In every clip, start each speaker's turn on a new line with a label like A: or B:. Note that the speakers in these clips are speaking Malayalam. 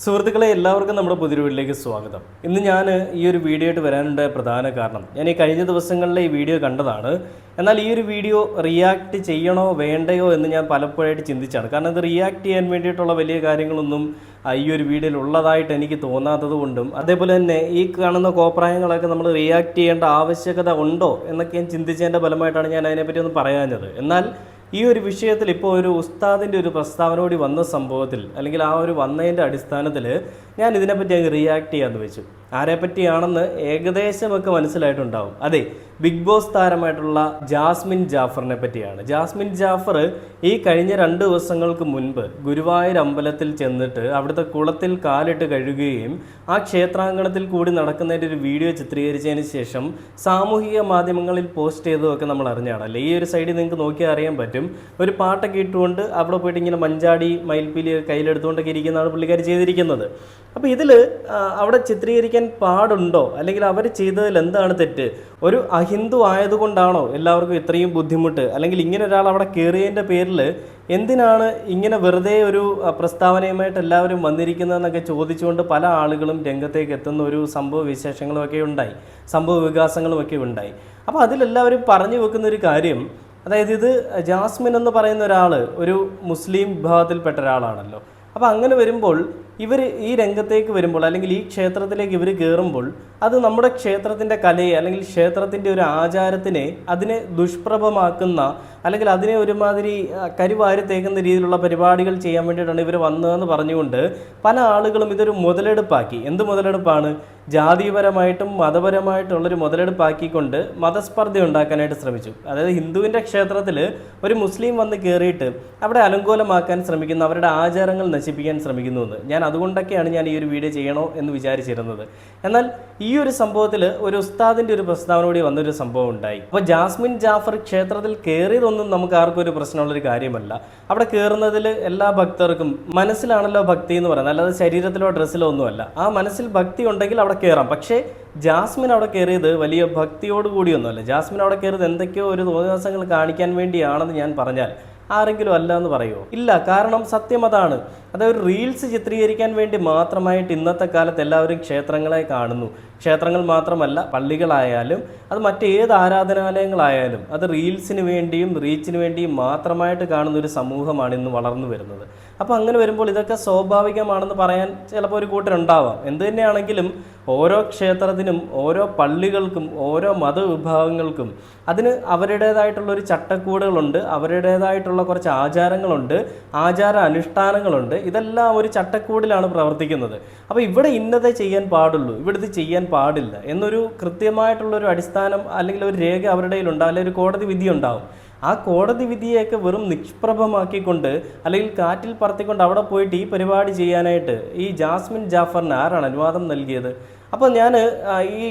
A: സുഹൃത്തുക്കളെ എല്ലാവർക്കും നമ്മുടെ പുതിയ വീട്ടിലേക്ക് സ്വാഗതം. ഇന്ന് ഞാൻ ഈ ഒരു വീഡിയോ ആയിട്ട് വരാനുണ്ടായ പ്രധാന കാരണം ഞാൻ ഈ കഴിഞ്ഞ ദിവസങ്ങളിലെ ഈ വീഡിയോ കണ്ടതാണ്. എന്നാൽ ഈ ഒരു വീഡിയോ റിയാക്ട് ചെയ്യണോ വേണ്ടയോ എന്ന് ഞാൻ പലപ്പോഴായിട്ട് ചിന്തിച്ചാണ്. കാരണം ഇത് റിയാക്ട് ചെയ്യാൻ വേണ്ടിയിട്ടുള്ള വലിയ കാര്യങ്ങളൊന്നും ഈ ഒരു വീഡിയോയിൽ ഉള്ളതായിട്ട് എനിക്ക് തോന്നാത്തത് കൊണ്ടും അതേപോലെ തന്നെ ഈ കാണുന്ന കോപ്രായങ്ങളൊക്കെ നമ്മൾ റിയാക്ട് ചെയ്യേണ്ട ആവശ്യകത ഉണ്ടോ എന്നൊക്കെ ഞാൻ ചിന്തിച്ചതിൻ്റെ ഫലമായിട്ടാണ് ഞാൻ അതിനെപ്പറ്റി ഒന്ന് പറയാഞ്ഞത്. എന്നാൽ ഈ ഒരു വിഷയത്തിൽ ഇപ്പോൾ ഒരു ഉസ്താദിൻ്റെ ഒരു പ്രസ്താവന കൂടി വന്ന സംഭവത്തിൽ അല്ലെങ്കിൽ ആ ഒരു വന്നതിൻ്റെ അടിസ്ഥാനത്തിൽ ഞാൻ ഇതിനെപ്പറ്റി അങ്ങ് റിയാക്ട് ചെയ്യാമെന്ന് വെച്ചു. ആരെപ്പറ്റിയാണെന്ന് ഏകദേശമൊക്കെ മനസ്സിലായിട്ടുണ്ടാവും. അതെ, ബിഗ് ബോസ് താരമായിട്ടുള്ള ജാസ്മിൻ ജാഫറിനെ പറ്റിയാണ്. ജാസ്മിൻ ജാഫർ ഈ കഴിഞ്ഞ 2 ദിവസങ്ങൾക്ക് മുൻപ് ഗുരുവായൂർ അമ്പലത്തിൽ ചെന്നിട്ട് അവിടുത്തെ കുളത്തിൽ കാലിട്ട് കഴുകുകയും ആ ക്ഷേത്രാങ്കണത്തിൽ കൂടി നടക്കുന്നതിൻ്റെ ഒരു വീഡിയോ ചിത്രീകരിച്ചതിന് ശേഷം സാമൂഹിക മാധ്യമങ്ങളിൽ പോസ്റ്റ് ചെയ്തതൊക്കെ നമ്മൾ അറിഞ്ഞാണല്ലേ. ഈ ഒരു സൈഡിൽ നിങ്ങൾക്ക് നോക്കിയാൽ അറിയാൻ പറ്റും. ഒരു പാട്ടൊക്കെ ഇട്ടുകൊണ്ട് അവിടെ പോയിട്ട് ഇങ്ങനെ മഞ്ചാടി മയിൽപ്പീലി കയ്യിലെടുത്തുകൊണ്ടൊക്കെ ഇരിക്കുന്നതാണ് പുള്ളിക്കാർ ചെയ്തിരിക്കുന്നത്. അപ്പോൾ ഇതിൽ അവിടെ ചിത്രീകരിക്കാൻ പാടുണ്ടോ, അല്ലെങ്കിൽ അവർ ചെയ്തതിൽ എന്താണ് തെറ്റ്? ഒരു അഹിന്ദു ആയതുകൊണ്ടാണോ എല്ലാവർക്കും ഇത്രയും ബുദ്ധിമുട്ട്? അല്ലെങ്കിൽ ഇങ്ങനെ ഒരാൾ അവിടെ കയറിയതിൻ്റെ പേരിൽ എന്തിനാണ് ഇങ്ങനെ വെറുതെ ഒരു പ്രസ്താവനയുമായിട്ട് എല്ലാവരും വന്നിരിക്കുന്നതെന്നൊക്കെ ചോദിച്ചുകൊണ്ട് പല ആളുകളും രംഗത്തേക്ക് എത്തുന്ന ഒരു സംഭവ വിശേഷങ്ങളുമൊക്കെ ഉണ്ടായി, സംഭവ വികാസങ്ങളുമൊക്കെ ഉണ്ടായി. അപ്പോൾ അതിലെല്ലാവരും പറഞ്ഞു വെക്കുന്ന ഒരു കാര്യം, അതായത് ഇത് ജാസ്മിൻ എന്ന് പറയുന്ന ഒരാൾ ഒരു മുസ്ലിം വിഭാഗത്തിൽപ്പെട്ട ഒരാളാണല്ലോ. അപ്പോൾ അങ്ങനെ വരുമ്പോൾ ഇവർ ഈ രംഗത്തേക്ക് വരുമ്പോൾ അല്ലെങ്കിൽ ഈ ക്ഷേത്രത്തിലേക്ക് ഇവർ കയറുമ്പോൾ അത് നമ്മുടെ ക്ഷേത്രത്തിൻ്റെ കലയെ അല്ലെങ്കിൽ ക്ഷേത്രത്തിൻ്റെ ഒരു ആചാരത്തിനെ അതിനെ ദുഷ്പ്രഭമാക്കുന്ന അല്ലെങ്കിൽ അതിനെ ഒരുമാതിരി കരിവാരി തേക്കുന്ന രീതിയിലുള്ള പരിപാടികൾ ചെയ്യാൻ വേണ്ടിയിട്ടാണ് ഇവർ വന്നതെന്ന് പറഞ്ഞുകൊണ്ട് പല ആളുകളും ഇതൊരു മുതലെടുപ്പാക്കി. എന്ത് മുതലെടുപ്പാണ്? ജാതിപരമായിട്ടും മതപരമായിട്ടുള്ളൊരു മുതലെടുപ്പാക്കിക്കൊണ്ട് മതസ്പർദ്ധ ഉണ്ടാക്കാനായിട്ട് ശ്രമിച്ചു. അതായത് ഹിന്ദുവിൻ്റെ ക്ഷേത്രത്തിൽ ഒരു മുസ്ലിം വന്ന് കയറിയിട്ട് അവിടെ അലങ്കോലമാക്കാൻ ശ്രമിക്കുന്നു, അവരുടെ ആചാരങ്ങൾ നശിപ്പിക്കാൻ ശ്രമിക്കുന്നുവെന്ന്. ഞാൻ അതുകൊണ്ടൊക്കെയാണ് ഞാൻ ഈ ഒരു വീഡിയോ ചെയ്യണോ എന്ന് വിചാരിച്ചിരുന്നത്. എന്നാൽ ഈ ഒരു സംഭവത്തിൽ ഒരു ഉസ്താദിൻ്റെ ഒരു പ്രസ്താവന കൂടി വന്നൊരു സംഭവം ഉണ്ടായി. അപ്പോൾ ജാസ്മിൻ ജാഫർ ക്ഷേത്രത്തിൽ കയറിയതൊന്നും നമുക്ക് ആർക്കും ഒരു പ്രശ്നമുള്ളൊരു കാര്യമല്ല. അവിടെ കയറുന്നതിൽ എല്ലാ ഭക്തർക്കും മനസ്സിലാണല്ലോ ഭക്തി എന്ന് പറയുന്നത്, അല്ലാതെ ശരീരത്തിലോ ഡ്രസ്സിലോ ഒന്നുമല്ല. ആ മനസ്സിൽ ഭക്തി ഉണ്ടെങ്കിൽ അവിടെ കയറാം. പക്ഷേ ജാസ്മിൻ അവിടെ കയറിയത് വലിയ ഭക്തിയോടുകൂടിയൊന്നുമല്ല. ജാസ്മിൻ അവിടെ കയറിയത് എന്തൊക്കെയോ ഒരു തോന്നിവാസങ്ങൾ കാണിക്കാൻ വേണ്ടിയാണെന്ന് ഞാൻ പറഞ്ഞാൽ ആരെങ്കിലും അല്ല എന്ന് പറയുമോ? ഇല്ല. കാരണം സത്യം അതാണ്. അതായത് റീൽസ് ചിത്രീകരിക്കാൻ വേണ്ടി മാത്രമായിട്ട് ഇന്നത്തെ കാലത്ത് എല്ലാവരും ക്ഷേത്രങ്ങളെ കാണുന്നു. ക്ഷേത്രങ്ങൾ മാത്രമല്ല, പള്ളികളായാലും അത് മറ്റേത് ആരാധനാലയങ്ങളായാലും അത് റീൽസിന് വേണ്ടിയും റീച്ചിന് വേണ്ടിയും മാത്രമായിട്ട് കാണുന്ന ഒരു സമൂഹമാണ് ഇന്ന് വളർന്നു വരുന്നത്. അപ്പോൾ അങ്ങനെ വരുമ്പോൾ ഇതൊക്കെ സ്വാഭാവികമാണെന്ന് പറയാൻ ചിലപ്പോൾ ഒരു കൂട്ടരുണ്ടാവാം. എന്തു തന്നെയാണെങ്കിലും ഓരോ ക്ഷേത്രത്തിനും ഓരോ പള്ളികൾക്കും ഓരോ മതവിഭാഗങ്ങൾക്കും അതിന് അവരുടേതായിട്ടുള്ളൊരു ചട്ടക്കൂടുകളുണ്ട്, അവരുടേതായിട്ടുള്ള കുറച്ച് ആചാരങ്ങളുണ്ട്, ആചാര അനുഷ്ഠാനങ്ങളുണ്ട്. ഇതെല്ലാം ഒരു ചട്ടക്കൂടിലാണ് പ്രവർത്തിക്കുന്നത്. അപ്പോൾ ഇവിടെ ഇന്നതേ ചെയ്യാൻ പാടുള്ളൂ, ഇവിടുത്തെ ചെയ്യാൻ പാടില്ല എന്നൊരു കൃത്യമായിട്ടുള്ളൊരു അടിസ്ഥാനം അല്ലെങ്കിൽ ഒരു രേഖ അവരുടെ കയ്യിലുണ്ടാവും, അല്ലെങ്കിൽ ഒരു കോടതി വിധി ഉണ്ടാവും. ആ കോടതി വിധിയൊക്കെ വെറും നിഷ്പ്രഭമാക്കിക്കൊണ്ട് അല്ലെങ്കിൽ കാറ്റിൽ പറത്തിക്കൊണ്ട് അവിടെ പോയിട്ട് ഈ പരിപാടി ചെയ്യാനായിട്ട് ഈ ജാസ്മിൻ ജാഫറിന് ആരാണ് അനുവാദം നൽകിയത്? അപ്പോൾ ഞാൻ ഈ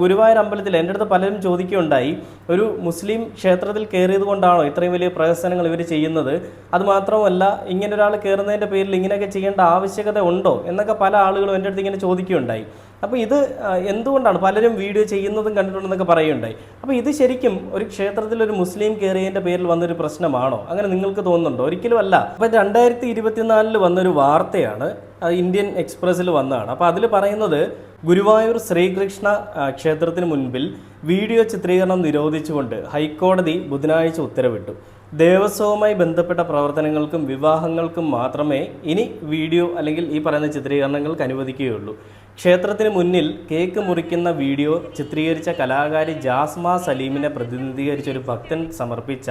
A: ഗുരുവായൂർ അമ്പലത്തിൽ എൻ്റെ അടുത്ത് പലരും ചോദിക്കുകയുണ്ടായി, ഒരു മുസ്ലിം ക്ഷേത്രത്തിൽ കയറിയത് കൊണ്ടാണോ ഇത്രയും വലിയ പ്രഹസനങ്ങൾ ഇവർ ചെയ്യുന്നത്? അതുമാത്രമല്ല, ഇങ്ങനെ ഒരാൾ കയറുന്നതിൻ്റെ പേരിൽ ഇങ്ങനെയൊക്കെ ചെയ്യേണ്ട ആവശ്യകത ഉണ്ടോ എന്നൊക്കെ പല ആളുകളും എൻ്റെ അടുത്ത് ഇങ്ങനെ ചോദിക്കുകയുണ്ടായി. അപ്പോൾ ഇത് എന്തുകൊണ്ടാണ് പലരും വീഡിയോ ചെയ്യുന്നതും കണ്ടിട്ടുണ്ടെന്നൊക്കെ പറയുകയുണ്ടായി. അപ്പോൾ ഇത് ശരിക്കും ഒരു ക്ഷേത്രത്തിൽ ഒരു മുസ്ലിം കയറിയതിൻ്റെ പേരിൽ വന്നൊരു പ്രശ്നമാണോ? അങ്ങനെ നിങ്ങൾക്ക് തോന്നുന്നുണ്ടോ? ഒരിക്കലും അല്ല. അപ്പോൾ 2024 വന്നൊരു വാർത്തയാണ്, ഇന്ത്യൻ എക്സ്പ്രസ്സിൽ വന്നതാണ്. അപ്പോൾ അതിൽ പറയുന്നത്, ഗുരുവായൂർ ശ്രീകൃഷ്ണ ക്ഷേത്രത്തിന് മുൻപിൽ വീഡിയോ ചിത്രീകരണം നിരോധിച്ചുകൊണ്ട് ഹൈക്കോടതി ബുധനാഴ്ച ഉത്തരവിട്ടു. ദേവസ്വവുമായി ബന്ധപ്പെട്ട പ്രവർത്തനങ്ങൾക്കും വിവാഹങ്ങൾക്കും മാത്രമേ ഇനി വീഡിയോ അല്ലെങ്കിൽ ഈ പറയുന്ന ചിത്രീകരണങ്ങൾക്ക് അനുവദിക്കുകയുള്ളൂ. ക്ഷേത്രത്തിന് മുന്നിൽ കേക്ക് മുറിക്കുന്ന വീഡിയോ ചിത്രീകരിച്ച കലാകാരി ജാസ്മ സലീമിനെ പ്രതിനിധീകരിച്ചൊരു ഭക്തൻ സമർപ്പിച്ച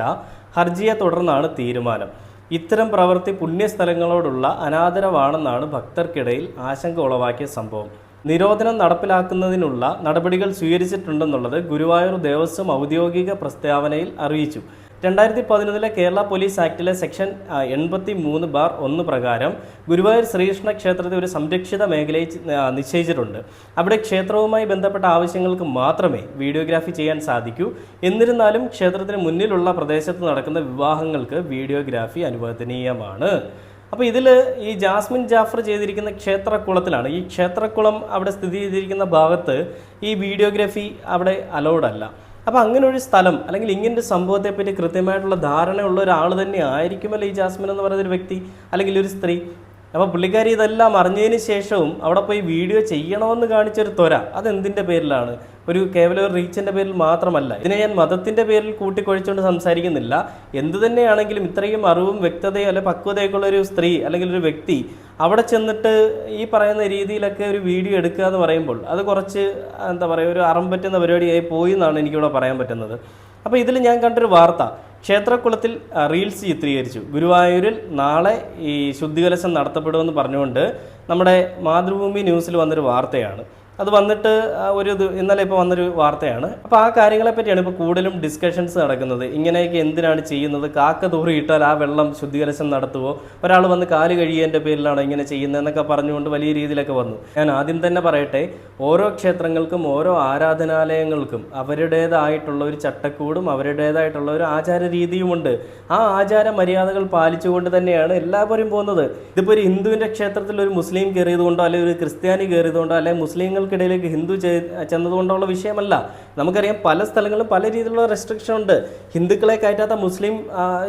A: ഹർജിയെ തുടർന്നാണ് തീരുമാനം. ഇത്തരം പ്രവൃത്തി പുണ്യസ്ഥലങ്ങളോടുള്ള അനാദരവാണെന്നാണ് ഭക്തർക്കിടയിൽ ആശങ്ക ഉളവാക്കിയ സംഭവം. നിരോധനം നടപ്പിലാക്കുന്നതിനുള്ള നടപടികൾ സ്വീകരിച്ചിട്ടുണ്ടെന്നുള്ളത് ഗുരുവായൂർ ദേവസ്വം ഔദ്യോഗിക പ്രസ്താവനയിൽ അറിയിച്ചു. 2011 കേരള പോലീസ് ആക്ടിലെ സെക്ഷൻ 83(1) പ്രകാരം ഗുരുവായൂർ ശ്രീകൃഷ്ണ ക്ഷേത്രത്തെ ഒരു സംരക്ഷിത മേഖലയിൽ നിശ്ചയിച്ചിട്ടുണ്ട്. അവിടെ ക്ഷേത്രവുമായി ബന്ധപ്പെട്ട ആവശ്യങ്ങൾക്ക് മാത്രമേ വീഡിയോഗ്രാഫി ചെയ്യാൻ സാധിക്കൂ. എന്നിരുന്നാലും ക്ഷേത്രത്തിന് മുന്നിലുള്ള പ്രദേശത്ത് നടക്കുന്ന വിവാഹങ്ങൾക്ക് വീഡിയോഗ്രാഫി അനുവദനീയമാണ്. അപ്പോൾ ഇതിൽ ഈ ജാസ്മിൻ ജാഫർ ചെയ്തിരിക്കുന്ന ക്ഷേത്രക്കുളത്തിലാണ്. ഈ ക്ഷേത്രക്കുളം അവിടെ സ്ഥിതി ചെയ്തിരിക്കുന്ന ഭാഗത്ത് ഈ വീഡിയോഗ്രാഫി അവിടെ അലൗഡ് അല്ല. അപ്പോൾ അങ്ങനെ ഒരു സ്ഥലം അല്ലെങ്കിൽ ഇങ്ങനൊരു സംഭവത്തെപ്പറ്റി കൃത്യമായിട്ടുള്ള ധാരണയുള്ള ഒരാൾ തന്നെ ആയിരിക്കുമല്ലോ ഈ ജാസ്മിൻ എന്ന് പറയുന്നൊരു വ്യക്തി അല്ലെങ്കിൽ ഒരു സ്ത്രീ. അപ്പോൾ പുള്ളിക്കാരി ഇതെല്ലാം അറിഞ്ഞതിന് ശേഷവും അവിടെ പോയി വീഡിയോ ചെയ്യണമെന്ന് കാണിച്ചൊരു ത്വര, അതെന്തിൻ്റെ പേരിലാണ്? കേവലം ഒരു റീച്ചിൻ്റെ പേരിൽ മാത്രമല്ല. ഇതിനെ ഞാൻ മതത്തിൻ്റെ പേരിൽ കൂട്ടിക്കൊഴിച്ചുകൊണ്ട് സംസാരിക്കുന്നില്ല. എന്തു തന്നെയാണെങ്കിലും ഇത്രയും അറിവും വ്യക്തതയോ അല്ലെങ്കിൽ പക്വതയൊക്കെ ഉള്ള ഒരു സ്ത്രീ അല്ലെങ്കിൽ ഒരു വ്യക്തി അവിടെ ചെന്നിട്ട് ഈ പറയുന്ന രീതിയിലൊക്കെ ഒരു വീഡിയോ എടുക്കുക എന്ന് പറയുമ്പോൾ അത് കുറച്ച് എന്താ പറയുക, ഒരു അറം പറ്റുന്ന പരിപാടിയായി പോയി എന്നാണ് എനിക്കിവിടെ പറയാൻ പറ്റുന്നത്. അപ്പോൾ ഇതിൽ ഞാൻ കണ്ടൊരു വാർത്ത, ക്ഷേത്രക്കുളത്തിൽ റീൽസ് ചിത്രീകരിച്ചു. ഗുരുവായൂരിൽ നാളെ ഈ ശുദ്ധികലശം നടത്തപ്പെടുമെന്ന് പറഞ്ഞുകൊണ്ട് നമ്മുടെ മാതൃഭൂമി ന്യൂസിൽ വന്നൊരു വാർത്തയാണ്. അത് വന്നിട്ട് ഇന്നലെ ഇപ്പോൾ വന്നൊരു വാർത്തയാണ്. അപ്പോൾ ആ കാര്യങ്ങളെ പറ്റിയാണ് ഇപ്പോൾ കൂടുതലും ഡിസ്കഷൻസ് നടക്കുന്നത്. ഇങ്ങനെയൊക്കെ എന്തിനാണ് ചെയ്യുന്നത്? കാക്ക തൂറിയിട്ടാൽ ആ വെള്ളം ശുദ്ധികലശം നടത്തുമോ? ഒരാൾ വന്ന് കാല് കഴിയേൻ്റെ പേരിലാണോ ഇങ്ങനെ ചെയ്യുന്നതെന്നൊക്കെ പറഞ്ഞുകൊണ്ട് വലിയ രീതിയിലൊക്കെ വന്നു. ഞാൻ ആദ്യം തന്നെ പറയട്ടെ, ഓരോ ക്ഷേത്രങ്ങൾക്കും ഓരോ ആരാധനാലയങ്ങൾക്കും അവരുടേതായിട്ടുള്ള ഒരു ചട്ടക്കൂടും അവരുടേതായിട്ടുള്ള ഒരു ആചാര രീതിയുമുണ്ട്. ആ ആചാര മര്യാദകൾ പാലിച്ചുകൊണ്ട് തന്നെയാണ് എല്ലാവരും പോകുന്നത്. ഇതിപ്പോൾ ഒരു ഹിന്ദുവിൻ്റെ ക്ഷേത്രത്തിൽ ഒരു മുസ്ലിം കയറിയതുകൊണ്ടോ അല്ലെങ്കിൽ ഒരു ക്രിസ്ത്യാനി കയറിയതുകൊണ്ടോ അല്ലെങ്കിൽ മുസ്ലിങ്ങൾക്കിടയിലേക്ക് ഹിന്ദു ചെന്നതുകൊണ്ടുള്ള വിഷയമല്ല. നമുക്കറിയാം പല സ്ഥലങ്ങളിലും പല രീതിയിലുള്ള റെസ്ട്രിക്ഷൻ ഉണ്ട്. ഹിന്ദുക്കളെ കയറ്റാത്ത മുസ്ലിം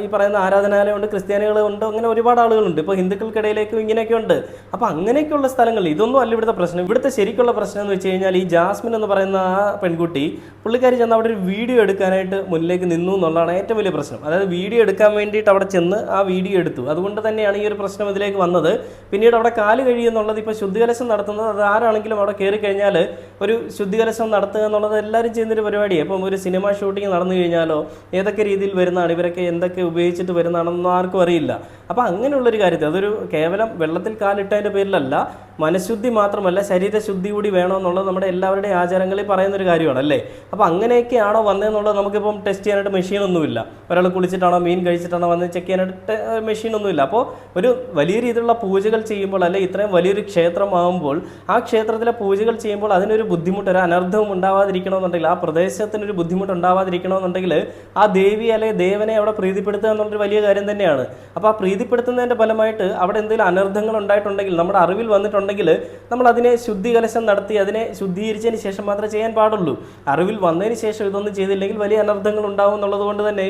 A: ഈ പറയുന്ന ആരാധനാലയമുണ്ട്, ക്രിസ്ത്യാനികളുണ്ട്, അങ്ങനെ ഒരുപാട് ആളുകളുണ്ട്. ഇപ്പോൾ ഹിന്ദുക്കൾക്കിടയിലേക്കും ഇങ്ങനെയൊക്കെ ഉണ്ട്. അപ്പോൾ അങ്ങനെയൊക്കെയുള്ള സ്ഥലങ്ങളിൽ ഇതൊന്നും അല്ല ഇവിടുത്തെ പ്രശ്നം. ഇവിടുത്തെ ശരിക്കുള്ള പ്രശ്നം എന്ന് വെച്ച് കഴിഞ്ഞാൽ ഈ ജാസ്മിൻ എന്ന് പറയുന്ന ആ പെൺകുട്ടി, പുള്ളിക്കാരി ചെന്ന് അവിടെ ഒരു വീഡിയോ എടുക്കാനായിട്ട് മുന്നിലേക്ക് നിന്നു എന്നുള്ളതാണ് ഏറ്റവും വലിയ പ്രശ്നം. അതായത് വീഡിയോ എടുക്കാൻ വേണ്ടിയിട്ട് അവിടെ ചെന്ന് ആ വീഡിയോ എടുത്തു. അതുകൊണ്ട് തന്നെയാണ് ഈ ഒരു പ്രശ്നം ഇതിലേക്ക് വന്നത്. പിന്നീട് അവിടെ കാല് കഴിയുന്നുള്ളത് ഇപ്പോൾ ശുദ്ധികലശം നടത്തുന്നത് അത് ആരാണെങ്കിലും അവിടെ കയറി കഴിഞ്ഞാൽ ഒരു ശുദ്ധികലശം നടത്തുക എന്നുള്ളത് എല്ലാവരും ചെയ്യുന്നൊരു പരിപാടിയാണ്. അപ്പം ഒരു സിനിമ ഷൂട്ടിംഗ് നടന്നു കഴിഞ്ഞാലോ ഏതൊക്കെ രീതിയിൽ വരുന്നതാണ്, ഇവരൊക്കെ എന്തൊക്കെ ഉപയോഗിച്ചിട്ട് വരുന്നതാണെന്നൊന്നും ആർക്കും അറിയില്ല. അപ്പോൾ അങ്ങനെയുള്ളൊരു കാര്യത്തിൽ അതൊരു കേവലം വെള്ളത്തിൽ കാലിട്ടതിൻ്റെ പേരിലല്ല, മനഃശുദ്ധി മാത്രമല്ല ശരീരശുദ്ധി കൂടി വേണമെന്നുള്ളത് നമ്മുടെ എല്ലാവരുടെയും ആചാരങ്ങളിൽ പറയുന്നൊരു കാര്യമാണ് അല്ലേ. അപ്പോൾ അങ്ങനെയൊക്കെയാണോ വന്നതെന്നുള്ളത് നമുക്കിപ്പം ടെസ്റ്റ് ചെയ്യാനായിട്ട് മെഷീനൊന്നുമില്ല. ഒരാൾ കുളിച്ചിട്ടാണോ മീൻ കഴിച്ചിട്ടാണോ വന്ന് ചെക്ക് ചെയ്യാനായിട്ട് മെഷീനൊന്നുമില്ല. അപ്പോൾ ഒരു വലിയ രീതിയിലുള്ള പൂജകൾ ചെയ്യുമ്പോൾ അല്ലെങ്കിൽ ഇത്രയും വലിയൊരു ക്ഷേത്രമാകുമ്പോൾ ആ ക്ഷേത്രത്തിലെ പൂജകൾ ചെയ്യുമ്പോൾ അതിനൊരു ബുദ്ധിമുട്ട്, ഒരു അനർത്ഥവും ഉണ്ടാവാതിരിക്കണമെന്നുണ്ടെങ്കിൽ, ആ പ്രദേശത്തിനൊരു ബുദ്ധിമുട്ട് ഉണ്ടാവാതിരിക്കണമെന്നുണ്ടെങ്കിൽ ആ ദേവി അല്ലെങ്കിൽ ദേവനെ അവിടെ പ്രീതിപ്പെടുത്തുക എന്നുള്ളൊരു വലിയ കാര്യം തന്നെയാണ്. അപ്പോൾ ആ പ്രീതിപ്പെടുത്തുന്നതിൻ്റെ ഫലമായിട്ട് അവിടെ എന്തെങ്കിലും അനർത്ഥങ്ങൾ ഉണ്ടായിട്ടുണ്ടെങ്കിൽ, നമ്മുടെ അറിവിൽ വന്നിട്ടുണ്ടെങ്കിൽ നമ്മൾ അതിനെ ശുദ്ധികലശം നടത്തി അതിനെ ശുദ്ധീകരിച്ചതിന് ശേഷം മാത്രമേ ചെയ്യാൻ പാടുള്ളൂ. അറിവിൽ വന്നതിന് ശേഷം ഇതൊന്നും ചെയ്തില്ലെങ്കിൽ വലിയ അനർത്ഥങ്ങൾ ഉണ്ടാവും എന്നുള്ളത് കൊണ്ട് തന്നെ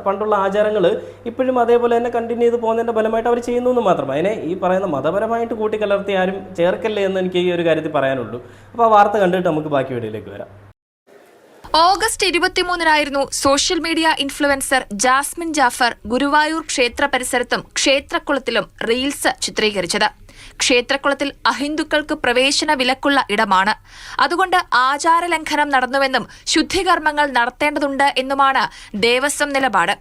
A: പണ്ടുള്ള ആചാരങ്ങൾ ഇപ്പോഴും അതേപോലെ തന്നെ കണ്ടിന്യൂ ചെയ്ത് പോകുന്നതിൻ്റെ ഫലമായിട്ട് അവർ ചെയ്യുന്നു എന്ന് മാത്രം. അതിനെ ഈ പറയുന്ന മതപരമായിട്ട് കൂട്ടിക്കലർത്തി ആരും ചേർക്കല്ലേ എന്ന് എനിക്ക് ഈ ഒരു കാര്യത്തിൽ പറയാനുള്ളൂ. അപ്പോൾ ആ വാർത്ത കണ്ടിട്ട് നമുക്ക് ബാക്കി വീഡിയോയിലേക്ക് വരാം.
B: ഓഗസ്റ്റ് 23-നായിരുന്നു social media influencer Jasmin Jafar Guruvayur ക്ഷേത്ര പരിസരത്തും ക്ഷേത്രക്കുളത്തിലും റീൽസ് ചിത്രീകരിച്ചത്. ക്ഷേത്രക്കുളത്തിൽ അഹിന്ദുക്കൾക്ക് പ്രവേശന വിലക്കുള്ള ഇടമാണ്. അതുകൊണ്ട് ആചാരലംഘനം നടന്നുവെന്നും ശുദ്ധികർമ്മങ്ങൾ നടത്തേണ്ടതുണ്ട് എന്നുമാണ് ദേവസ്വം നിലപാട്.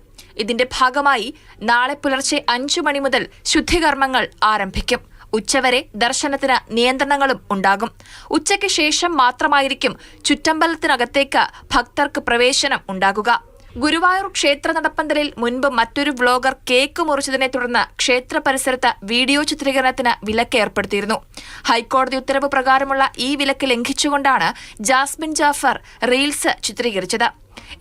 B: ഇതിന്റെ ഭാഗമായി നാളെ പുലർച്ചെ 5 മണി മുതൽ ശുദ്ധികർമ്മങ്ങൾ ആരംഭിക്കും. ഉച്ചവരെ ദർശനത്തിന് നിയന്ത്രണങ്ങളും ഉണ്ടാകും. ഉച്ചയ്ക്ക് ശേഷം മാത്രമായിരിക്കും ചുറ്റമ്പലത്തിനകത്തേക്ക് ഭക്തർക്ക് പ്രവേശനം ഉണ്ടാകുക. ഗുരുവായൂർ ക്ഷേത്ര നടപ്പന്തലിൽ മുൻപ് മറ്റൊരു വ്ളോഗർ കേക്ക് മുറിച്ചതിനെ തുടർന്ന് ക്ഷേത്ര പരിസരത്ത് വീഡിയോ ചിത്രീകരണത്തിന് വിലക്ക് ഏർപ്പെടുത്തിയിരുന്നു. ഹൈക്കോടതി ഉത്തരവ് പ്രകാരമുള്ള ഈ വിലക്ക് ലംഘിച്ചുകൊണ്ടാണ് ജാസ്മിൻ ജാഫർ റീൽസ് ചിത്രീകരിച്ചത്.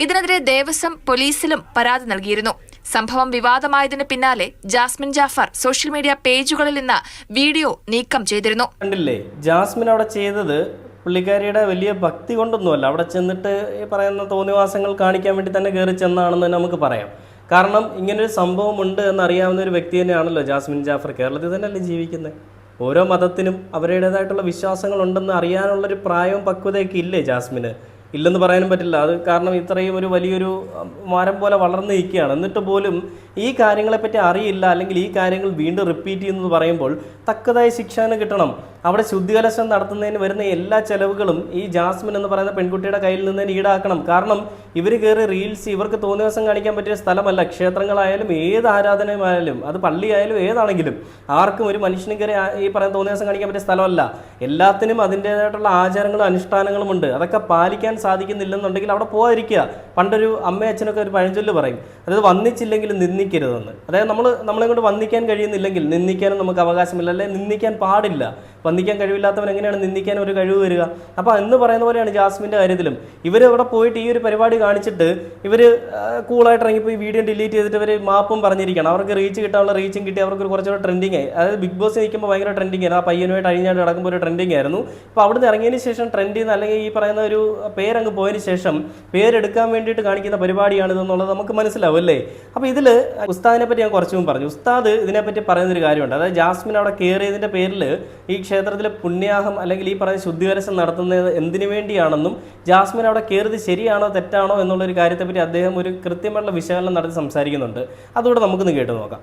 B: ഇതിനെതിരെ ദേവസ്വം പോലീസിലും പരാതി നൽകിയിരുന്നു. സംഭവം വിവാദമായതിന് പിന്നാലെ ജാസ്മിൻ ജാഫർ സോഷ്യൽ മീഡിയ പേജുകളിൽ നിന്ന് വീഡിയോ നീക്കം ചെയ്തിരുന്നു.
A: കണ്ടില്ലേ, ജാസ്മിൻ അവിടെ ചെയ്തത് പുള്ളിക്കാരിയുടെ വലിയ ഭക്തി കൊണ്ടൊന്നുമല്ല. അവിടെ ചെന്നിട്ട് ഈ പറയുന്ന തോന്നിവാസങ്ങൾ കാണിക്കാൻ വേണ്ടി തന്നെ കയറി ചെന്നാണെന്ന് തന്നെ നമുക്ക് പറയാം. കാരണം ഇങ്ങനൊരു സംഭവം ഉണ്ട് എന്നറിയാവുന്ന ഒരു വ്യക്തി തന്നെയാണല്ലോ ജാസ്മിൻ ജാഫർ. കേരളത്തിൽ തന്നെയല്ലേ ജീവിക്കുന്നത്. ഓരോ മതത്തിനും അവരുടേതായിട്ടുള്ള വിശ്വാസങ്ങളുണ്ടെന്ന് അറിയാനുള്ളൊരു പ്രായവും പക്വതയൊക്കെ ഇല്ലേ ജാസ്മിന്? ഇല്ലെന്ന് പറയാനും പറ്റില്ല. അത് കാരണം ഇത്രയും ഒരു വലിയൊരു മരം പോലെ വളർന്നു നിൽക്കുകയാണ്. എന്നിട്ട് പോലും ഈ കാര്യങ്ങളെപ്പറ്റി അറിയില്ല, അല്ലെങ്കിൽ ഈ കാര്യങ്ങൾ വീണ്ടും റിപ്പീറ്റ് ചെയ്യുന്നത് പറയുമ്പോൾ തക്കതായ ശിക്ഷ കിട്ടണം. അവിടെ ശുദ്ധികലശം നടത്തുന്നതിന് വരുന്ന എല്ലാ ചെലവുകളും ഈ ജാസ്മിൻ എന്ന് പറയുന്ന പെൺകുട്ടിയുടെ കയ്യിൽ നിന്ന് ഈടാക്കണം. കാരണം ഇവർ കയറി റീൽസ്, ഇവർക്ക് തോന്നിവാസം കാണിക്കാൻ പറ്റിയ സ്ഥലമല്ല. ക്ഷേത്രങ്ങളായാലും ഏത് ആരാധനയായാലും, അത് പള്ളിയായാലും ഏതാണെങ്കിലും ആർക്കും ഒരു മനുഷ്യന് കയറി ഈ പറയുന്ന തോന്നിവാസം കാണിക്കാൻ പറ്റിയ സ്ഥലമല്ല. എല്ലാത്തിനും അതിൻ്റേതായിട്ടുള്ള ആചാരങ്ങളും അനുഷ്ഠാനങ്ങളും ഉണ്ട്. അതൊക്കെ പാലിക്കാൻ സാധിക്കുന്നില്ലെന്നുണ്ടെങ്കിൽ അവിടെ പോകാതിരിക്കുക. പണ്ടൊരു അമ്മയും അച്ഛനൊക്കെ ഒരു പഴഞ്ചൊല്ല് പറയും, അതായത് വന്നിച്ചില്ലെങ്കിൽ നിന്ദിക്കരുതെന്ന്. അതായത് നമ്മളെ കൊണ്ട് വന്നിക്കാൻ കഴിയുന്നില്ലെങ്കിൽ നിന്ദിക്കാനും നമുക്ക് അവകാശമില്ല, അല്ലെ നിന്ദിക്കാൻ പാടില്ല. വന്ദിക്കാൻ കഴിവില്ലാത്തവൻ എങ്ങനെയാണ് നിന്ദിക്കാൻ ഒരു കഴിവ് വരിക? അപ്പോൾ എന്ന് പറയുന്ന പോലെയാണ് ജാസ്മിൻ്റെ കാര്യത്തിലും. ഇവർ അവിടെ പോയിട്ട് ഈ ഒരു പരിപാടി കാണിച്ചിട്ട് ഇവർ കൂളായിട്ട് ഇറങ്ങിപ്പോയി വീഡിയോ ഡിലീറ്റ് ചെയ്തിട്ട് ഇവർ മാപ്പും പറഞ്ഞിരിക്കണം. അവർക്ക് റീച്ച് കിട്ടാനുള്ള റീച്ചും കിട്ടി, അവർക്ക് കുറച്ചുകൂടെ ട്രെൻഡിങ് ആയി. അതായത് ബിഗ് ബോസ് നിൽക്കുമ്പോൾ ഭയങ്കര ട്രെൻഡിങ് ആയിരുന്നു. ആ പയ്യനുമായിട്ട് അഴിഞ്ഞാണ്ട് കിടക്കുമ്പോൾ ഒരു ട്രെൻഡിങ് ആയിരുന്നു. അപ്പോൾ അവിടെ നിന്ന് ഇറങ്ങിയതിന് ശേഷം ട്രെൻഡിൽ നിന്ന് അല്ലെങ്കിൽ ഈ പറയുന്ന ഒരു പേരങ്ങ് പോയതിന് ശേഷം പേരെടുക്കാൻ വേണ്ടിയിട്ട് കാണിക്കുന്ന പരിപാടിയാണിതെന്നുള്ളത് നമുക്ക് മനസ്സിലാവും അല്ലേ? അപ്പോൾ ഇതിൽ ഉസ്താദിനെ പറ്റി ഞാൻ കുറച്ചും പറഞ്ഞു. ഉസ്താദ് ഇതിനെപ്പറ്റി പറയുന്നൊരു കാര്യമുണ്ട്. അതായത് ജാസ്മിൻ അവിടെ കയറിയതിൻ്റെ പേരിൽ ഈ ക്ഷേത്രത്തിലെ പുണ്യാഹം അല്ലെങ്കിൽ ഈ പറയുന്ന ശുദ്ധികലശം നടത്തുന്നത് എന്തിനു വേണ്ടിയാണെന്നും ജാസ്മിൻ അവിടെ കയറിയത് ശരിയാണോ തെറ്റാണോ എന്നുള്ളൊരു കാര്യത്തെപ്പറ്റി അദ്ദേഹം ഒരു കൃത്യമായിട്ടുള്ള വിശകലനം നടത്തി സംസാരിക്കുന്നുണ്ട്. അതുകൂടെ നമുക്കൊന്ന് കേട്ടു നോക്കാം.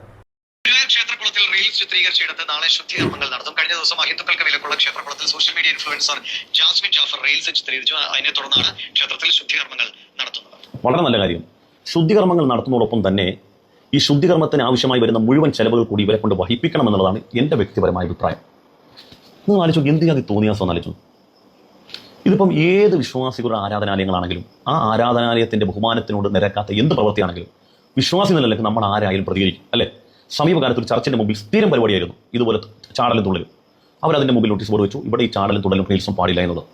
C: ക്ഷേത്രകുളത്തിൽ റീൽസ് ചിത്രീകരിച്ചെടുത്ത് നാളെ ശുദ്ധികർമ്മങ്ങൾ നടത്തും. കഴിഞ്ഞ ദിവസം അഹിന്ദുക്കൾക്ക് വിലക്കുള്ള ക്ഷേത്രകുളത്തിൽ social media influencer Jasmin Jafar reels ചിത്രീകരിച്ചു. അതിനെ തുടർന്നാണ് ക്ഷേത്രത്തിൽ ശുദ്ധികർമ്മങ്ങൾ നടത്തുന്നത്. വളരെ നല്ല കാര്യം. ശുദ്ധികർമ്മങ്ങൾ നടത്തുന്നതോടൊപ്പം തന്നെ ഈ ശുദ്ധികർമ്മത്തിന് ആവശ്യമായി വരുന്ന മുഴുവൻ ചെലവുകൾ കൂടി ഇവരെ കൊണ്ട് വഹിപ്പിക്കണം എന്നുള്ളതാണ് എൻ്റെ വ്യക്തിപരമായ അഭിപ്രായം. നിങ്ങൾ ആലോചിച്ചു, എന്തിനാണ് തോന്നിയാസം ആലോചിച്ചു. ഇതിപ്പം ഏത് വിശ്വാസികളുടെ ആരാധനാലയങ്ങളാണെങ്കിലും ആ ആരാധനാലയത്തിൻ്റെ ബഹുമാനത്തിനോട് നിരക്കാത്ത എന്ത് പ്രവൃത്തിയാണെങ്കിലും വിശ്വാസി നിലനിൽക്ക് നമ്മൾ ആരായാലും പ്രതികരിക്കും അല്ലേ? സമീപകാലത്ത് ഒരു ചർച്ചിൻ്റെ മുമ്പിൽ സ്ഥിരം പരിപാടിയായിരുന്നു ഇതുപോലെ ചാടലും തുള്ളലും. അവരതിൻ്റെ മുമ്പിൽ നോട്ടീസ് ബോർഡ് വെച്ചു, ഇവിടെ ഈ ചാടലും തുള്ളലും റീൽസും പാടില്ല എന്നുള്ളത്.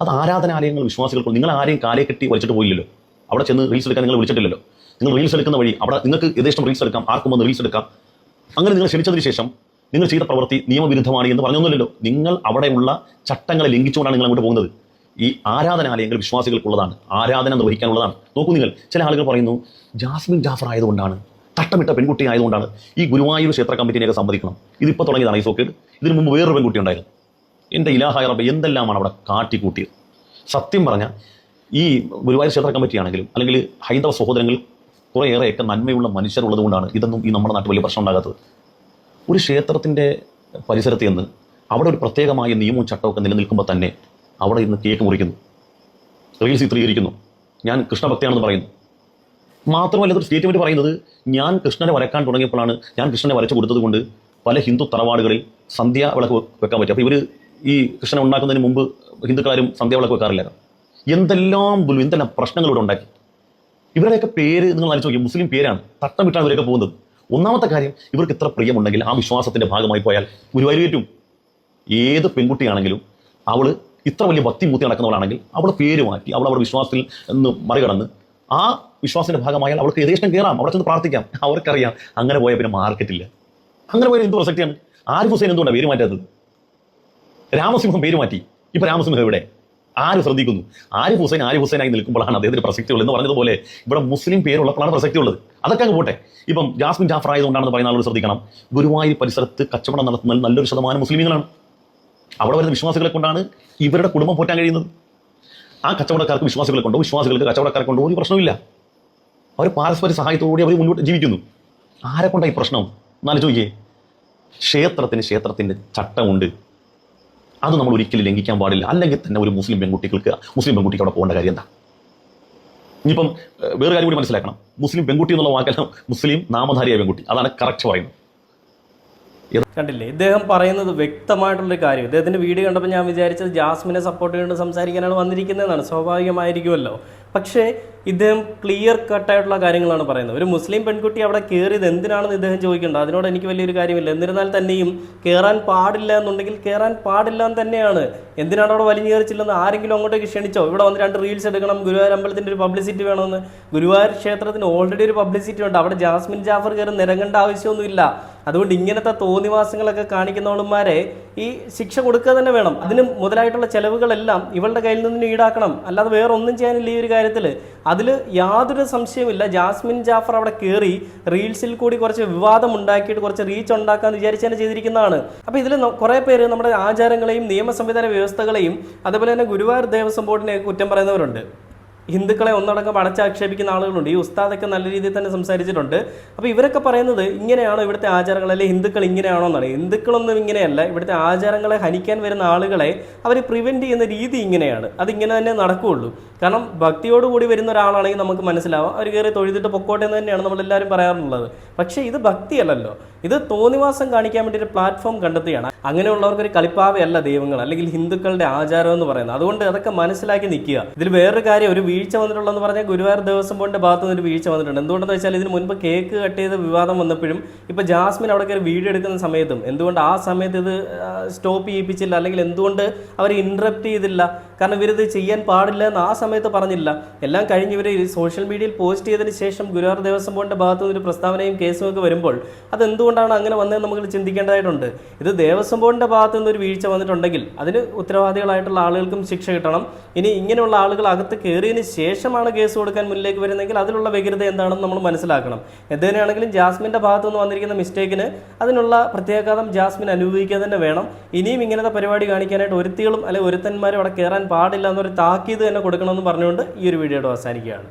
C: അത് ആരാധനാലയങ്ങൾ വിശ്വാസികൾക്ക് നിങ്ങൾ ആരെയും കാലേ കെട്ടി വലിച്ചിട്ട് പോയില്ലല്ലോ. അവിടെ ചെന്ന് റീൽസ് എടുക്കാൻ നിങ്ങൾ വിളിച്ചിട്ടില്ലല്ലോ. നിങ്ങൾ റീൽസ് എടുക്കുന്ന വഴി അവിടെ നിങ്ങൾക്ക് യഥേഷ്ടം റീൽസ് എടുക്കാം, ആർക്കും വന്ന് റീൽസ് എടുക്കാം. അങ്ങനെ നിങ്ങൾ ക്ഷണിച്ചതിന് ശേഷം നിങ്ങൾ ചെയ്ത പ്രവൃത്തി നിയമവിരുദ്ധമാണ് എന്ന് പറഞ്ഞൊന്നുമില്ലല്ലോ. നിങ്ങൾ അവിടെയുള്ള ചട്ടങ്ങളെ ലംഘിച്ചുകൊണ്ടാണ് നിങ്ങൾ അങ്ങോട്ട് പോകുന്നത്. ഈ ആരാധനാലയങ്ങൾ വിശ്വാസികൾക്കുള്ളതാണ്, ആരാധന നിർവഹിക്കാനുള്ളതാണ്. നോക്കൂ, നിങ്ങൾ ചില ആളുകൾ പറയുന്നു ജാസ്മിൻ ജാഫർ ആയതുകൊണ്ടാണ്, തട്ടമിട്ട പെൺകുട്ടി ആയതുകൊണ്ടാണ് ഈ ഗുരുവായൂർ ക്ഷേത്ര കമ്മിറ്റിനെയൊക്കെ സമ്മതിക്കണം. ഇതിപ്പോൾ തുടങ്ങിയതാണ് ഈ സോക്കേട്. ഇതിനു മുമ്പ് വേറൊരു പെൺകുട്ടി ഉണ്ടായിരുന്നു. എൻ്റെ ഇലാഹായ റബ്ബേ, എന്തെല്ലാമാണ് അവിടെ കാട്ടിക്കൂട്ടിയത്. സത്യം പറഞ്ഞാൽ ഈ ഗുരുവായൂർ ക്ഷേത്ര കമ്മിറ്റി ആണെങ്കിലും അല്ലെങ്കിൽ ഹൈന്ദവ സഹോദരങ്ങൾ കുറേയേറെയൊക്കെ നന്മയുള്ള മനുഷ്യരുള്ളത് കൊണ്ടാണ് ഇതൊന്നും ഈ നമ്മുടെ നാട്ടിൽ വലിയ പ്രശ്നം ഉണ്ടാകാത്തത്. ഒരു ക്ഷേത്രത്തിൻ്റെ പരിസരത്ത് നിന്ന് അവിടെ ഒരു പ്രത്യേകമായ നിയമവും ചട്ടമൊക്കെ നിലനിൽക്കുമ്പോൾ തന്നെ അവിടെ ഇന്ന് കേക്ക് മുറിക്കുന്നു, റീൽസ് ചിത്രീകരിക്കുന്നു, ഞാൻ കൃഷ്ണഭക്തയാണെന്ന് പറയുന്നു. മാത്രമല്ല ഇതൊരു സ്റ്റേറ്റ്മെൻറ്റ് പറയുന്നത് ഞാൻ കൃഷ്ണനെ വരക്കാൻ തുടങ്ങിയപ്പോഴാണ്, ഞാൻ കൃഷ്ണനെ വരച്ചു കൊടുത്തത് കൊണ്ട് പല ഹിന്ദു തറവാടുകളിൽ സന്ധ്യാ വിളക്ക് വെക്കാൻ പറ്റും. അപ്പോൾ ഇവർ ഈ കൃഷ്ണനെ ഉണ്ടാക്കുന്നതിന് മുമ്പ് ഹിന്ദുക്കാരും സന്ധ്യാ വിളക്ക് വെക്കാറില്ല. എന്തെല്ലാം പ്രശ്നങ്ങൾ ഇവിടെ ഉണ്ടാക്കി. ഇവരുടെയൊക്കെ പേര് നിങ്ങൾ ആലോചിച്ച് നോക്കി, മുസ്ലിം പേരാണ്, തട്ടമിട്ടാണ് ഇവരൊക്കെ പോകുന്നത്. ഒന്നാമത്തെ കാര്യം, ഇവർക്ക് ഇത്ര പ്രിയമുണ്ടെങ്കിൽ ആ വിശ്വാസത്തിൻ്റെ ഭാഗമായി പോയാൽ ഗുരുവായൂർ കയറ്റും. ഏത് പെൺകുട്ടിയാണെങ്കിലും അവൾ ഇത്ര വലിയ ഭക്തി മൂത്തി നടക്കുന്നവളാണെങ്കിൽ അവളുടെ പേര് മാറ്റി അവളുടെ വിശ്വാസത്തിൽ നിന്ന് മറികടന്ന് ആ വിശ്വാസത്തിൻ്റെ ഭാഗമായാൽ അവൾക്ക് യഥേഷ്ടം കയറാം, അവിടെ ചെന്ന് പ്രാർത്ഥിക്കാം. അവർക്കറിയാം അങ്ങനെ പോയാൽ പിന്നെ മാർക്കറ്റില്ല. അങ്ങനെ പോയാൽ എന്ത് പ്രസക്തിയാണ്? ആരിഫ് ഹുസൈൻ എന്തുകൊണ്ടാണ് പേര് മാറ്റാത്തത്? രാമസിംഹം പേര് മാറ്റി, ഇപ്പം രാമസിംഹം എവിടെ? ആര് ശ്രദ്ധിക്കുന്നു? ആരിഫ് ഹുസൈനായി നിൽക്കുമ്പോഴാണ് അദ്ദേഹത്തിന് പ്രസക്തിയുള്ളത് എന്ന് പറഞ്ഞതുപോലെ ഇവിടെ മുസ്ലിം പേരുള്ളപ്പോഴാണ് പ്രസക്തിയുള്ളത്. അതൊക്കെ അങ്ങ് പോട്ടെ. ഇപ്പം ജാസ്മിൻ ജാഫർ ആയതുകൊണ്ടാണെന്ന് പറയുന്ന ആളുകൾ ശ്രദ്ധിക്കണം, ഗുരുവായൂർ പരിസരത്ത് കച്ചവടം നടത്തുന്ന നല്ലൊരു ശതമാനം മുസ്ലിങ്ങളാണ്. അവിടെ വരുന്ന വിശ്വാസികളെ കൊണ്ടാണ് ഇവരുടെ കുടുംബം പോറ്റാൻ കഴിയുന്നത്. ആ കച്ചവടക്കാർക്ക് വിശ്വാസികളെ കൊണ്ടോ വിശ്വാസികൾക്ക് കച്ചവടക്കാരെ കൊണ്ടോ ഒരു പ്രശ്നമില്ല. അവർ പാരസ്പര്യ സഹായത്തോടുകൂടി അവർ മുന്നോട്ട് ജീവിക്കുന്നു. ആരെ കൊണ്ടാണ് ഈ പ്രശ്നം എന്നാലും ചോദിക്കേ? ക്ഷേത്രത്തിൻ്റെ ചട്ടമുണ്ട്, അത് നമ്മൾ ഒരിക്കലും ലംഘിക്കാൻ പാടില്ല. അല്ലെങ്കിൽ തന്നെ ഒരു മുസ്ലിം പെൺകുട്ടിക്ക് അവിടെ പോകേണ്ട കാര്യം എന്താ? ഇനിയിപ്പം വേറെ കാര്യം കൂടി മനസ്സിലാക്കണം. മുസ്ലിം പെൺകുട്ടി എന്നുള്ള വാക്കെല്ലാം മുസ്ലിം നാമധാരിയായ പെൺകുട്ടി, അതാണ് കറക്റ്റ് പറയുന്നത്.
A: കണ്ടില്ലേ, ഇദ്ദേഹം പറയുന്നത് വ്യക്തമായിട്ടുള്ളൊരു കാര്യം. ഇദ്ദേഹത്തിൻ്റെ വീഡിയോ കണ്ടപ്പോൾ ഞാൻ വിചാരിച്ചത് ജാസ്മിനെ സപ്പോർട്ട് ചെയ്തുകൊണ്ട് സംസാരിക്കാനാണ് വന്നിരിക്കുന്നതെന്നാണ്. സ്വാഭാവികമായിരിക്കുമല്ലോ. പക്ഷേ ഇദ്ദേഹം ക്ലിയർ കട്ടായിട്ടുള്ള കാര്യങ്ങളാണ് പറയുന്നത്. ഒരു മുസ്ലിം പെൺകുട്ടി അവിടെ കയറിയത് എന്തിനാണെന്ന് ഇദ്ദേഹം ചോദിക്കേണ്ട. അതിനോട് എനിക്ക് വലിയൊരു കാര്യമില്ല. എന്നിരുന്നാൽ തന്നെയും കയറാൻ പാടില്ല എന്നുണ്ടെങ്കിൽ കയറാൻ പാടില്ല എന്ന് തന്നെയാണ്. എന്തിനാണ് അവിടെ വലിഞ്ഞു കയറിച്ചില്ലെന്ന് ആരെങ്കിലും അങ്ങോട്ടേക്ക് ക്ഷണിച്ചോ? ഇവിടെ വന്ന് 2 റീൽസ് എടുക്കണം, ഗുരുവായൂർ അമ്പലത്തിൻ്റെ ഒരു പബ്ലിസിറ്റി വേണമെന്ന്. ഗുരുവായൂർ ക്ഷേത്രത്തിന് ഓൾറെഡി ഒരു പബ്ലിസിറ്റി ഉണ്ട്. അവിടെ ജാസ്മിൻ ജാഫർ കയറി നിരങ്ങേണ്ട ആവശ്യമൊന്നുമില്ല. അതുകൊണ്ട് ഇങ്ങനത്തെ തോന്നിവാസങ്ങളൊക്കെ കാണിക്കുന്നവളുമാരെ ഈ ശിക്ഷ കൊടുക്കുക തന്നെ വേണം. അതിന് മുതലായിട്ടുള്ള ചെലവുകളെല്ലാം ഇവളുടെ കയ്യിൽ നിന്ന് ഈടാക്കണം. അല്ലാതെ വേറെ ഒന്നും ചെയ്യാനില്ല ഈ ഒരു കാര്യത്തിൽ. അതിൽ യാതൊരു സംശയവുമില്ല. ജാസ്മിൻ ജാഫർ അവിടെ കയറി റീൽസിൽ കൂടി കുറച്ച് വിവാദം ഉണ്ടാക്കിയിട്ട് കുറച്ച് റീച്ച് ഉണ്ടാക്കാമെന്ന് വിചാരിച്ചാണ് ചെയ്തിരിക്കുന്നതാണ്. അപ്പോൾ ഇതിൽ കുറേ പേര് നമ്മുടെ ആചാരങ്ങളെയും നിയമ സംവിധാന വ്യവസ്ഥകളെയും അതുപോലെ തന്നെ ഗുരുവായൂർ ദേവസ്വം ബോർഡിനെ കുറ്റം പറയുന്നവരുണ്ട്. ഹിന്ദുക്കളെ ഒന്നടങ്കം അടച്ചാക്ഷേപിക്കുന്ന ആളുകളുണ്ട്. ഈ ഉസ്താദൊക്കെ നല്ല രീതിയിൽ തന്നെ സംസാരിച്ചിട്ടുണ്ട്. അപ്പോൾ ഇവരൊക്കെ പറയുന്നത് ഇങ്ങനെയാണോ ഇവിടുത്തെ ആചാരങ്ങൾ, അല്ലെങ്കിൽ ഹിന്ദുക്കൾ ഇങ്ങനെയാണോ എന്നാണ്. ഹിന്ദുക്കളൊന്നും ഇങ്ങനെയല്ല. ഇവിടുത്തെ ആചാരങ്ങളെ ഹനിക്കാൻ വരുന്ന ആളുകളെ അവർ പ്രിവെൻറ്റ് ചെയ്യുന്ന രീതി ഇങ്ങനെയാണ്. അതിങ്ങനെ തന്നെ നടക്കുകയുള്ളൂ. കാരണം ഭക്തിയോടുകൂടി വരുന്ന ഒരാളാണെങ്കിൽ നമുക്ക് മനസ്സിലാവാം, അവർ കയറി തൊഴുതിട്ട് പൊക്കോട്ടെ എന്ന് തന്നെയാണ് നമ്മളെല്ലാവരും പറയാറുള്ളത്. പക്ഷേ ഇത് ഭക്തിയല്ലല്ലോ, ഇത് തോന്നിവാസം കാണിക്കാൻ വേണ്ടി ഒരു പ്ലാറ്റ്ഫോം കണ്ടെത്തുകയാണ്. അങ്ങനെയുള്ളവർക്കൊരു കളിപ്പാവയല്ല ദൈവങ്ങൾ അല്ലെങ്കിൽ ഹിന്ദുക്കളുടെ ആചാരം എന്ന് പറയുന്നത്. അതുകൊണ്ട് അതൊക്കെ മനസ്സിലാക്കി നിൽക്കുക. ഇതിൽ വേറൊരു കാര്യം, ഒരു വീഴ്ച വന്നിട്ടുള്ളതെന്ന് പറഞ്ഞാൽ ഗുരുവായൂർ ദേവസ്വം ബോർഡിന്റെ ഭാഗത്ത് നിന്ന് ഒരു വീഴ്ച വന്നിട്ടുണ്ട്. എന്തുകൊണ്ടെന്ന് വെച്ചാൽ ഇതിന് മുൻപ് കേക്ക് കട്ട് ചെയ്ത വിവാദം വന്നപ്പോഴും ഇപ്പോൾ ജാസ്മിൻ അവിടെ കയറി വീഡിയോ എടുക്കുന്ന സമയത്തും എന്തുകൊണ്ട് ആ സമയത്ത് ഇത് സ്റ്റോപ്പ് ചെയ്യിപ്പിച്ചില്ല, അല്ലെങ്കിൽ എന്തുകൊണ്ട് അവർ ഇൻറപ്റ്റ് ചെയ്തില്ല? കാരണം ഇവരിത് ചെയ്യാൻ പാടില്ല എന്ന് ആ സമയത്ത് പറഞ്ഞില്ല. എല്ലാം കഴിഞ്ഞ് ഇവർ സോഷ്യൽ മീഡിയയിൽ പോസ്റ്റ് ചെയ്തതിന് ശേഷം ഗുരുവായൂർ ദേവസ്വം ബോർഡിന്റെ ഭാഗത്ത് നിന്ന് ഒരു പ്രസ്താവനയും കേസും ഒക്കെ വരുമ്പോൾ അതെന്തുകൊണ്ടാണ് അങ്ങനെ വന്നതെന്ന് നമുക്ക് ചിന്തിക്കേണ്ടതായിട്ടുണ്ട്. ഇത് ദേവസ്വം ബോർഡിന്റെ ഭാഗത്ത് നിന്ന് ഒരു വീഴ്ച വന്നിട്ടുണ്ടെങ്കിൽ അതിന് ഉത്തരവാദികളായിട്ടുള്ള ആളുകൾക്കും ശിക്ഷ കിട്ടണം. ഇനി ഇങ്ങനെയുള്ള ആളുകൾ അകത്ത് കയറിയതിന് ശേഷമാണ് കേസ് കൊടുക്കാൻ മുന്നിലേക്ക് വരുന്നതെങ്കിൽ അതിലുള്ള വ്യഗ്രത എന്താണെന്ന് നമ്മൾ മനസ്സിലാക്കണം. എന്തുതന്നെയാണെങ്കിലും ജാസ്മിൻ്റെ ഭാഗത്തു നിന്ന് വന്നിരിക്കുന്ന മിസ്റ്റേക്കിന് അതിനുള്ള പ്രത്യാഘാതം ജാസ്മിൻ അനുഭവിക്കുക തന്നെ വേണം. ഇനിയും ഇങ്ങനത്തെ പരിപാടി കാണിക്കാനായിട്ട് ഒരുത്തികളും അല്ലെങ്കിൽ ഒരുത്തന്മാരും അവിടെ കയറാൻ പാടില്ല എന്നൊരു താക്കീത് തന്നെ കൊടുക്കണമെന്ന് പറഞ്ഞുകൊണ്ട് ഈ ഒരു വീഡിയോയുടെ അവസാനിക്കുകയാണ്.